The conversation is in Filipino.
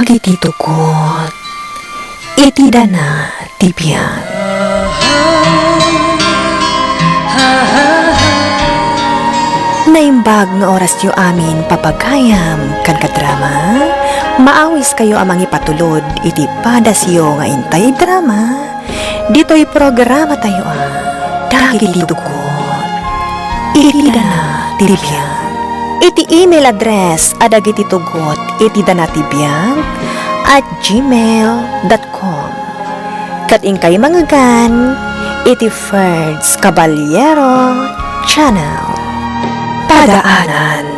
Dagiti tukot, iti dana tibyan. Naimbag nga oras yu amin papagayam kan kadrama, maawis kayo amang ipatulod iti padasyo nga intay drama, dito'y programa tayo Dagiti tukot, iti dana tibyan. Iti email address adagiti tugot iti danatibyan @gmail.com. Kat inkay manggan iti Ferds Caballero Channel. Padaanan